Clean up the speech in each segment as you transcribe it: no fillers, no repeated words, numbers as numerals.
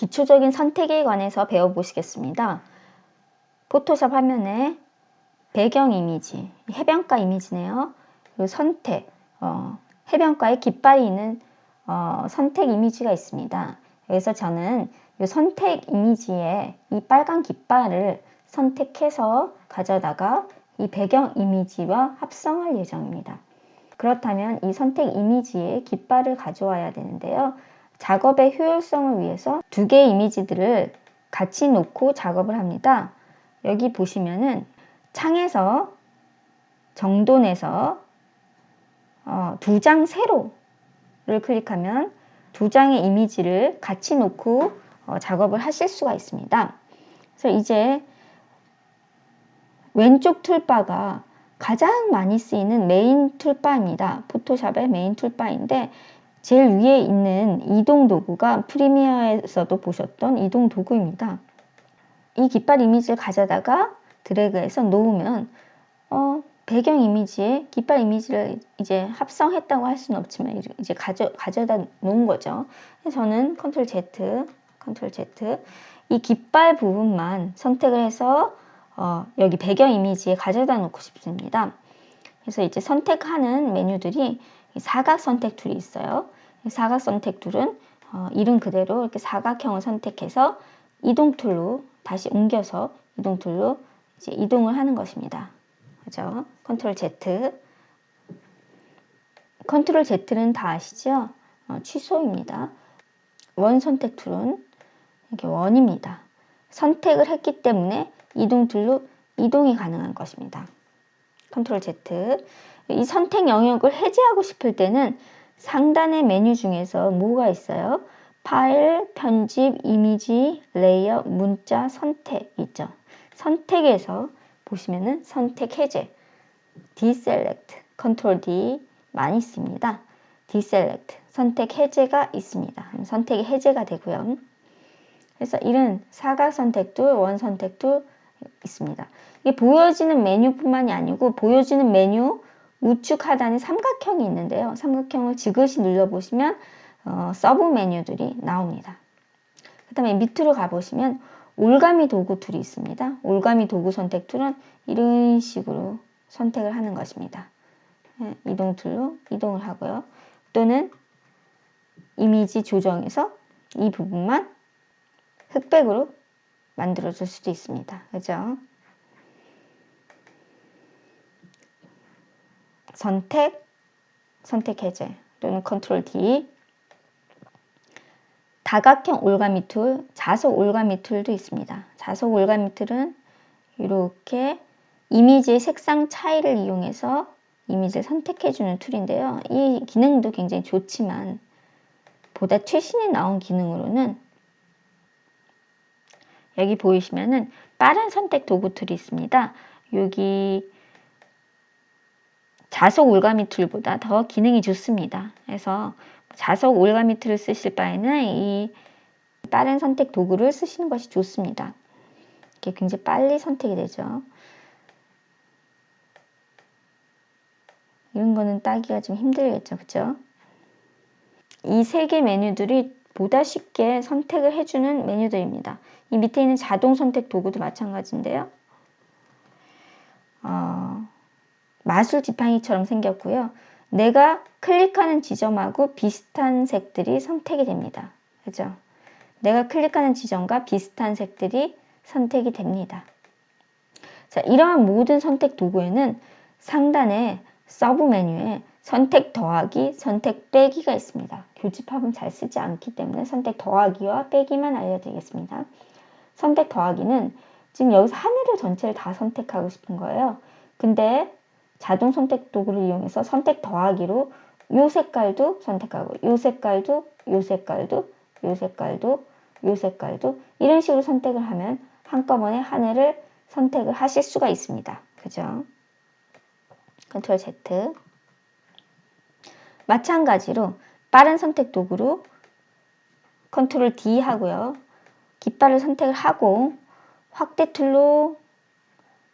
기초적인 선택에 관해서 배워보시겠습니다. 포토샵 화면에 배경 이미지, 해변가 이미지네요. 그리고 선택, 해변가에 깃발이 있는 선택 이미지가 있습니다. 그래서 저는 이 선택 이미지에 이 빨간 깃발을 선택해서 가져다가 이 배경 이미지와 합성할 예정입니다. 그렇다면 이 선택 이미지에 깃발을 가져와야 되는데요. 작업의 효율성을 위해서 두 개의 이미지들을 같이 놓고 작업을 합니다. 여기 보시면은 창에서 정돈해서 두 장 세로를 클릭하면 두 장의 이미지를 같이 놓고 작업을 하실 수가 있습니다. 그래서 이제 왼쪽 툴바가 가장 많이 쓰이는 메인 툴바입니다. 포토샵의 메인 툴바인데 제일 위에 있는 이동 도구가 프리미어에서도 보셨던 이동 도구입니다. 이 깃발 이미지를 가져다가 드래그해서 놓으면 배경 이미지에 깃발 이미지를 이제 합성했다고 할 수는 없지만 이제 가져다 놓은 거죠. 저는 컨트롤 Z 이 깃발 부분만 선택을 해서 여기 배경 이미지에 가져다 놓고 싶습니다. 그래서 이제 선택하는 메뉴들이 사각 선택 툴이 있어요. 사각 선택 툴은 이름 그대로 이렇게 사각형을 선택해서 이동 툴로 다시 옮겨서 이동 툴로 이제 이동을 하는 것입니다. 그죠? 컨트롤 Z. 컨트롤 Z는 다 아시죠? 취소입니다. 원 선택 툴은 이렇게 원입니다. 선택을 했기 때문에 이동 툴로 이동이 가능한 것입니다. 컨트롤 Z. 이 선택 영역을 해제하고 싶을 때는 상단의 메뉴 중에서 뭐가 있어요? 파일, 편집, 이미지, 레이어, 문자, 선택 있죠. 선택에서 보시면은 선택 해제, Deselect, 컨트롤 D 많이 씁니다. Deselect, 선택 해제가 있습니다. 선택이 해제가 되고요. 그래서 이런 사각 선택 툴, 원 선택 툴 있습니다. 이게 보여지는 메뉴뿐만이 아니고 보여지는 메뉴 우측 하단에 삼각형이 있는데요. 삼각형을 지그시 눌러보시면 서브 메뉴들이 나옵니다. 그 다음에 밑으로 가보시면 올가미 도구 툴이 있습니다. 올가미 도구 선택 툴은 이런 식으로 선택을 하는 것입니다. 이동 툴로 이동을 하고요. 또는 이미지 조정에서 이 부분만 흑백으로 만들어줄 수도 있습니다. 그죠? 선택 해제 또는 컨트롤 D. 다각형 올가미 툴, 자석 올가미 툴도 있습니다. 자석 올가미 툴은 이렇게 이미지의 색상 차이를 이용해서 이미지를 선택해주는 툴인데요. 이 기능도 굉장히 좋지만 보다 최신에 나온 기능으로는 여기 보이시면은 빠른 선택 도구 툴이 있습니다. 여기 자석 올가미 툴보다 더 기능이 좋습니다. 그래서 자석 올가미 툴을 쓰실 바에는 이 빠른 선택 도구를 쓰시는 것이 좋습니다. 이게 굉장히 빨리 선택이 되죠. 이런 거는 따기가 좀 힘들겠죠. 그죠? 이 세 개 메뉴들이 보다 쉽게 선택을 해주는 메뉴들입니다. 이 밑에 있는 자동 선택 도구도 마찬가지인데요. 마술 지팡이처럼 생겼고요. 내가 클릭하는 지점하고 비슷한 색들이 선택이 됩니다. 그죠? 내가 클릭하는 지점과 비슷한 색들이 선택이 됩니다. 자, 이러한 모든 선택 도구에는 상단에 서브 메뉴에 선택 더하기, 선택 빼기가 있습니다. 교집합은 잘 쓰지 않기 때문에 선택 더하기와 빼기만 알려드리겠습니다. 선택 더하기는 지금 여기서 하늘을 전체를 다 선택하고 싶은 거예요. 근데 자동 선택 도구를 이용해서 선택 더하기로 요 색깔도 선택하고 요 색깔도 요 색깔도 요 색깔도 요 색깔도 이런 식으로 선택을 하면 한꺼번에 하늘을 선택을 하실 수가 있습니다. 그죠? 컨트롤 Z. 마찬가지로 빠른 선택 도구로 컨트롤 D 하고요. 깃발을 선택을 하고 확대 툴로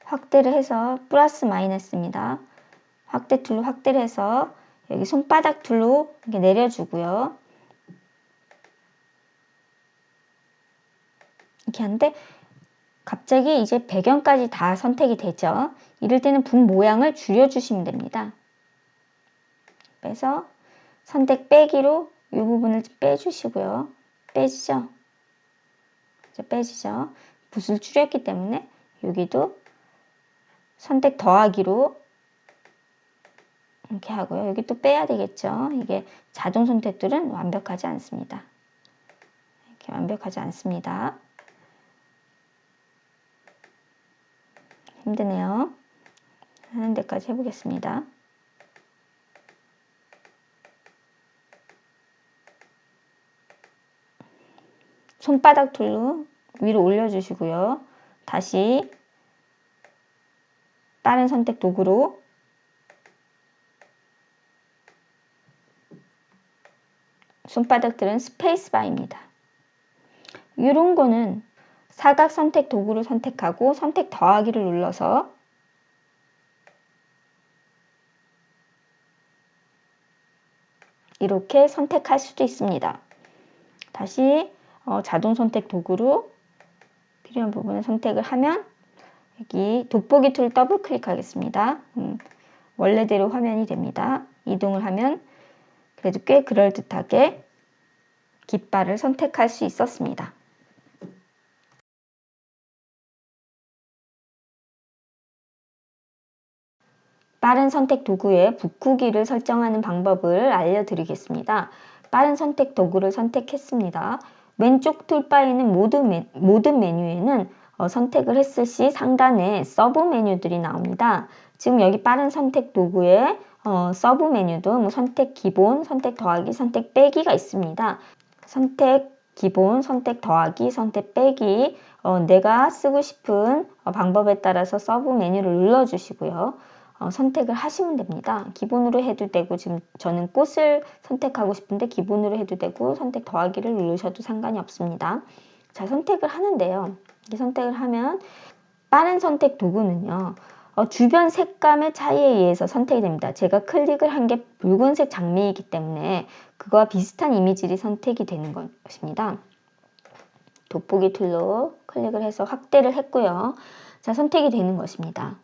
확대를 해서 플러스 마이너스입니다. 확대 툴로 확대를 해서 여기 손바닥 툴로 이렇게 내려주고요. 이렇게 하는데 갑자기 이제 배경까지 다 선택이 되죠. 이럴 때는 붓 모양을 줄여주시면 됩니다. 빼서 선택 빼기로 이 부분을 빼주시고요. 빼지죠? 이제 빼지죠? 붓을 줄였기 때문에 여기도 선택 더하기로 이렇게 하고요. 여기 또 빼야 되겠죠? 이게 자동 선택들은 완벽하지 않습니다. 이렇게 완벽하지 않습니다. 힘드네요. 하는 데까지 해보겠습니다. 손바닥 툴로 위로 올려주시고요. 다시 다른 선택 도구로 손바닥들은 스페이스바입니다. 이런 거는 사각 선택 도구를 선택하고 선택 더하기를 눌러서 이렇게 선택할 수도 있습니다. 다시 자동 선택 도구로 필요한 부분을 선택을 하면 여기 돋보기 툴 더블 클릭하겠습니다. 원래대로 화면이 됩니다. 이동을 하면 그래도 꽤 그럴듯하게 깃발을 선택할 수 있었습니다. 빠른 선택 도구의 붓크기를 설정하는 방법을 알려드리겠습니다. 빠른 선택 도구를 선택했습니다. 왼쪽 툴바에 있는 모든 메뉴에는 선택을 했을 시 상단에 서브 메뉴들이 나옵니다. 지금 여기 빠른 선택 도구에 서브 메뉴도 뭐 선택 기본, 선택 더하기, 선택 빼기가 있습니다. 선택 기본, 선택 더하기, 선택 빼기 내가 쓰고 싶은 방법에 따라서 서브 메뉴를 눌러주시고요. 선택을 하시면 됩니다. 기본으로 해도 되고 지금 저는 꽃을 선택하고 싶은데 기본으로 해도 되고 선택 더하기를 누르셔도 상관이 없습니다. 자, 선택을 하는데요. 이렇게 선택을 하면 빠른 선택 도구는요. 주변 색감의 차이에 의해서 선택이 됩니다. 제가 클릭을 한 게 붉은색 장미이기 때문에 그거와 비슷한 이미지들이 선택이 되는 것입니다. 돋보기 툴로 클릭을 해서 확대를 했고요. 자, 선택이 되는 것입니다.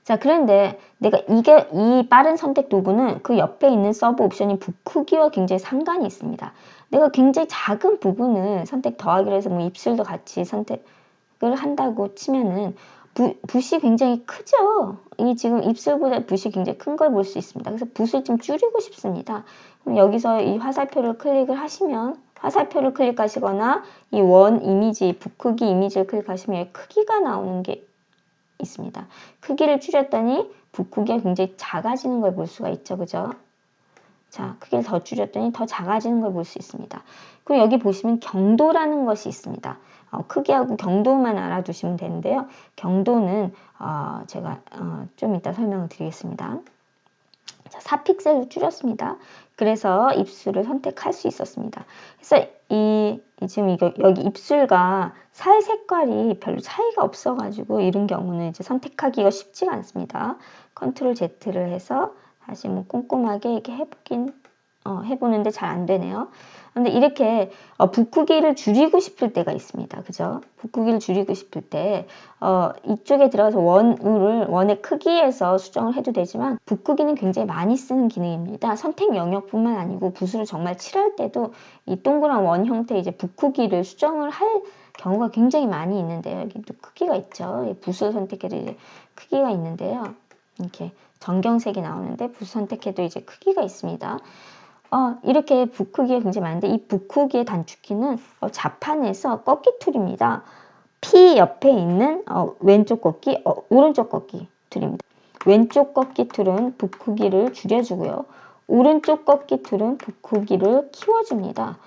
자, 그런데 내가 이 빠른 선택 도구는 그 옆에 있는 서브 옵션인 붓 크기와 굉장히 상관이 있습니다. 내가 굉장히 작은 부분을 선택 더하기로 해서 뭐 입술도 같이 선택을 한다고 치면은 붓이 굉장히 크죠. 이 지금 입술보다 붓이 굉장히 큰 걸 볼 수 있습니다. 그래서 붓을 좀 줄이고 싶습니다. 그럼 여기서 이 화살표를 클릭을 하시면 화살표를 클릭하시거나 이 원 이미지, 붓 크기 이미지를 클릭하시면 여기 크기가 나오는 게 있습니다. 크기를 줄였더니 붓 크기가 굉장히 작아지는 걸 볼 수가 있죠. 그죠? 자, 크기를 더 줄였더니 더 작아지는 걸 볼 수 있습니다. 그리고 여기 보시면 경도라는 것이 있습니다. 크기하고 경도만 알아두시면 되는데요. 경도는 제가 좀 이따 설명을 드리겠습니다. 자, 4픽셀로 줄였습니다. 그래서 입술을 선택할 수 있었습니다. 그래서 지금 여기 입술과 살 색깔이 별로 차이가 없어가지고 이런 경우는 이제 선택하기가 쉽지가 않습니다. 컨트롤 Z를 해서 다시 뭐 꼼꼼하게 이렇게 해보는데 잘 안 되네요. 근데 이렇게 붓 크기를 줄이고 싶을 때가 있습니다. 그죠? 붓 크기를 줄이고 싶을 때 이쪽에 들어가서 원의 크기에서 수정을 해도 되지만 붓 크기는 굉장히 많이 쓰는 기능입니다. 선택 영역뿐만 아니고 붓으로 정말 칠할 때도 이 동그란 원 형태의 이제 붓 크기를 수정을 할 경우가 굉장히 많이 있는데요. 여기 또 크기가 있죠. 붓을 선택해도 이제 크기가 있는데요. 이렇게 정경색이 나오는데 붓 선택해도 이제 크기가 있습니다. 이렇게 붓 크기가 굉장히 많은데 이 붓 크기의 단축키는 자판에서 꺾기 툴입니다. P 옆에 있는 왼쪽 꺾기, 오른쪽 꺾기 툴입니다. 왼쪽 꺾기 툴은 붓 크기를 줄여주고요. 오른쪽 꺾기 툴은 붓 크기를 키워줍니다.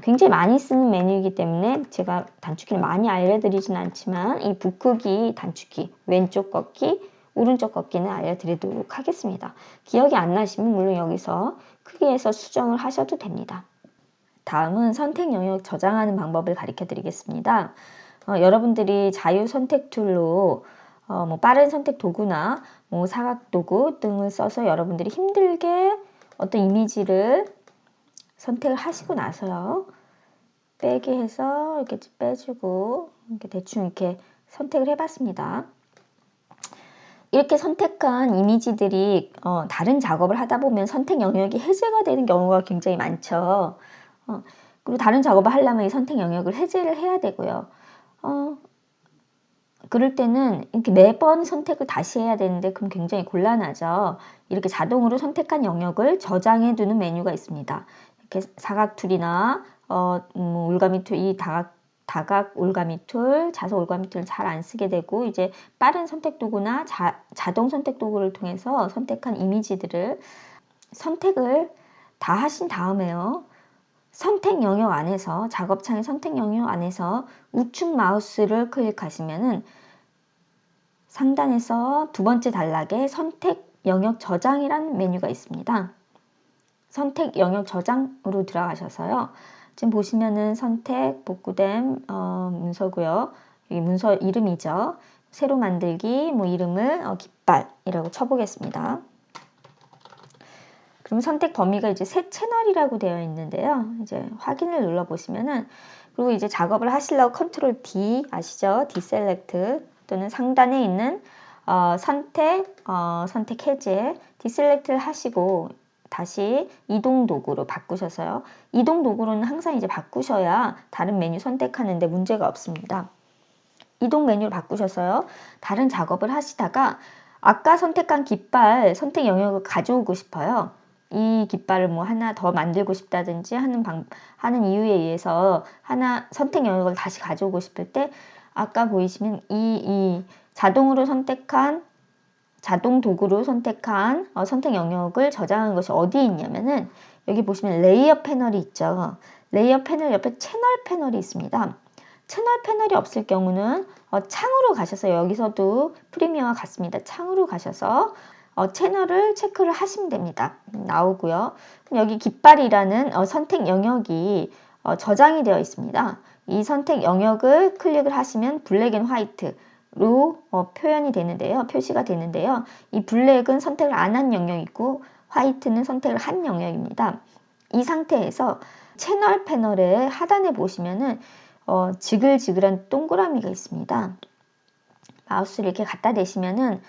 굉장히 많이 쓰는 메뉴이기 때문에 제가 단축키를 많이 알려드리진 않지만 이 붓 크기 단축키, 왼쪽 꺾기, 오른쪽 꺾기는 알려드리도록 하겠습니다. 기억이 안 나시면 물론 여기서 크기에서 수정을 하셔도 됩니다. 다음은 선택 영역 저장하는 방법을 가르쳐 드리겠습니다. 여러분들이 자유 선택 툴로 뭐 빠른 선택 도구나 뭐 사각 도구 등을 써서 여러분들이 힘들게 어떤 이미지를 선택을 하시고 나서요. 빼기 해서 이렇게 빼주고 이렇게 대충 이렇게 선택을 해봤습니다. 이렇게 선택한 이미지들이 다른 작업을 하다 보면 선택 영역이 해제가 되는 경우가 굉장히 많죠. 그리고 다른 작업을 하려면 이 선택 영역을 해제를 해야 되고요. 그럴 때는 이렇게 매번 선택을 다시 해야 되는데 그럼 굉장히 곤란하죠. 이렇게 자동으로 선택한 영역을 저장해 두는 메뉴가 있습니다. 이렇게 사각 툴이나 올가미 툴, 이 다각 올가미 툴, 자석 올가미 툴을 잘 안 쓰게 되고 이제 빠른 선택 도구나 자동 선택 도구를 통해서 선택한 이미지들을 선택을 다 하신 다음에요. 선택 영역 안에서 작업창의 선택 영역 안에서 우측 마우스를 클릭하시면은 상단에서 두 번째 단락에 선택 영역 저장이라는 메뉴가 있습니다. 선택 영역 저장으로 들어가셔서요. 지금 보시면은 선택 복구된 문서고요. 여기 문서 이름이죠. 새로 만들기 이름을 깃발이라고 쳐보겠습니다. 그럼 선택 범위가 이제 새 채널이라고 되어 있는데요. 이제 확인을 눌러 보시면은 그리고 이제 작업을 하시려고 컨트롤 D 아시죠? 디셀렉트 또는 상단에 있는 선택 해제 디셀렉트를 하시고 다시 이동 도구로 바꾸셔서요. 이동 도구로는 항상 이제 바꾸셔야 다른 메뉴 선택하는데 문제가 없습니다. 이동 메뉴를 바꾸셔서요. 다른 작업을 하시다가 아까 선택한 깃발 선택 영역을 가져오고 싶어요. 이 깃발을 하나 더 만들고 싶다든지 하는 이유에 의해서 하나 선택 영역을 다시 가져오고 싶을 때 아까 보이시면 이 자동으로 선택한 자동 도구로 선택한 선택 영역을 저장한 것이 어디에 있냐면은 여기 보시면 레이어 패널이 있죠. 레이어 패널 옆에 채널 패널이 있습니다. 채널 패널이 없을 경우는 창으로 가셔서 여기서도 프리미어와 같습니다. 창으로 가셔서 채널을 체크를 하시면 됩니다. 나오고요. 여기 깃발이라는 선택 영역이 저장이 되어 있습니다. 이 선택 영역을 클릭을 하시면 블랙 앤 화이트로 표현이 되는데요. 표시가 되는데요. 이 블랙은 선택을 안 한 영역이고 화이트는 선택을 한 영역입니다. 이 상태에서 채널 패널의 하단에 보시면은 지글지글한 동그라미가 있습니다. 마우스를 이렇게 갖다 대시면은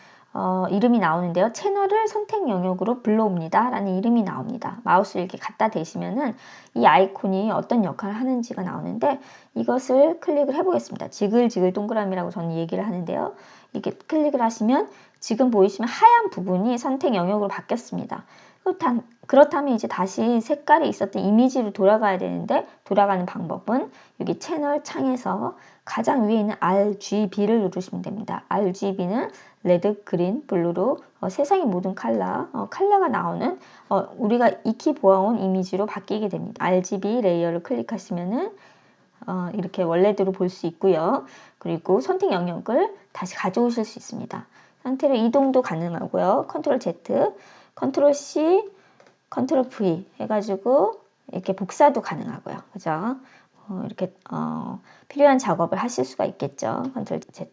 이름이 나오는데요. 채널을 선택 영역으로 불러옵니다. 라는 이름이 나옵니다. 마우스를 이렇게 갖다 대시면은 이 아이콘이 어떤 역할을 하는지가 나오는데 이것을 클릭을 해보겠습니다. 지글지글 동그라미라고 저는 얘기를 하는데요. 이렇게 클릭을 하시면 지금 보이시면 하얀 부분이 선택 영역으로 바뀌었습니다. 그렇다면 이제 다시 색깔이 있었던 이미지로 돌아가야 되는데 돌아가는 방법은 여기 채널 창에서 가장 위에 있는 RGB를 누르시면 됩니다. RGB는 레드, 그린, 블루로 세상의 모든 컬러가 나오는 우리가 익히 보아온 이미지로 바뀌게 됩니다. RGB 레이어를 클릭하시면은 이렇게 원래대로 볼 수 있고요. 그리고 선택 영역을 다시 가져오실 수 있습니다. 상태로 이동도 가능하고요. 컨트롤 Z, 컨트롤 C, 컨트롤 V 해가지고 이렇게 복사도 가능하고요. 그죠? 이렇게 필요한 작업을 하실 수가 있겠죠. 컨트롤 Z.